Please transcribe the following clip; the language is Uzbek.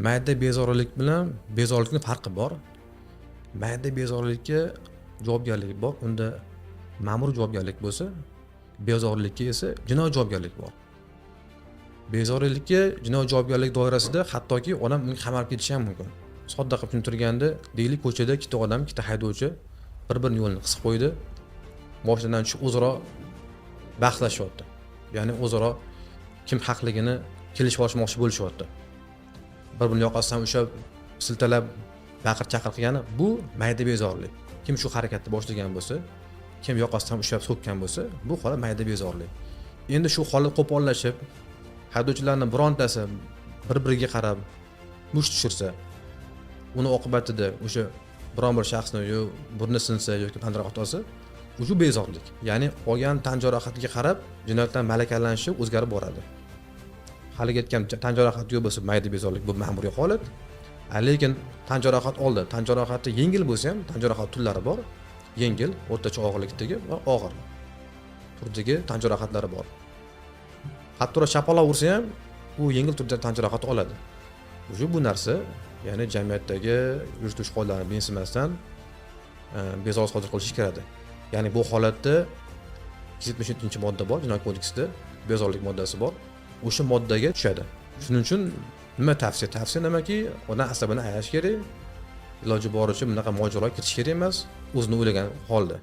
Mayda bezorilik bilan bezorilikning farqi bor. Mayda bezorilikka javobgarlik bor, unda ma'muriy javobgarlik bo'lsa, bezorilikka esa jinoiy javobgarlik bor. Bezorilikka jinoiy javobgarlik doirasida hattoki odam unga qamalib ketishi ham mumkin. Sodda qilib tushuntirganda, deylik ko'chada ikkita odam, ikkita haydovchi bir-birini yo'lni qisib qo'ydi. Mashinadan tushib o'zaro bahslashyapti. Ya'ni o'zaro kim haqligini kelishib olishmoqchi bo'lishyapti. Bir-birini yoqasidan ushlab siltalab baqir-chaqir qilgani bu mayda bezorilik. Kim shu harakatni boshlagan bo'lsa, kim yoqasidan ushlab so'kkan bo'lsa, bu holat mayda bezorilik. Endi shu holat qo'pollashib, haydovchilarning birontasi bir-biriga qarab musht tushirsa, uni oqibatida o'sha biron bir shaxsni yo burni sinsa yoki tan jarohati olsa, shu bezorilik. Ya'ni olgan tan jarohatiga qarab jinoyatdan malakalanishi o'zgarib boradi. Hali aytgan tan jarohati yo'q bo'lsa mayda bezorilik bu ma'muriy holat. Lekin tan jarohat oldi. Tan jarohati yengil bo'lsa ham tan jarohati turlari bor. Yengil, o'rtacha og'irlikdagi va og'ir turdagi tan jarohatlari bor. Hatto shapaloq ursa ham u yengil turda tan jarohati oladi. Bu narsa, ya'ni jamiyatdagi yurish qoidalarini mensimasdan bezorilik sodir qilish kerak. Ya'ni bu holatda 277-modda bor Jinoyat kodeksida, bezorilik moddasi bor. O'sha moddaga tushadi. Shuning uchun nima tavsiya? Tavsiya nimaki, odam asabini ayash kerak. Iloji boricha bunaqa mojaroga kirish kerak emas, o'zini o'ylagan holda.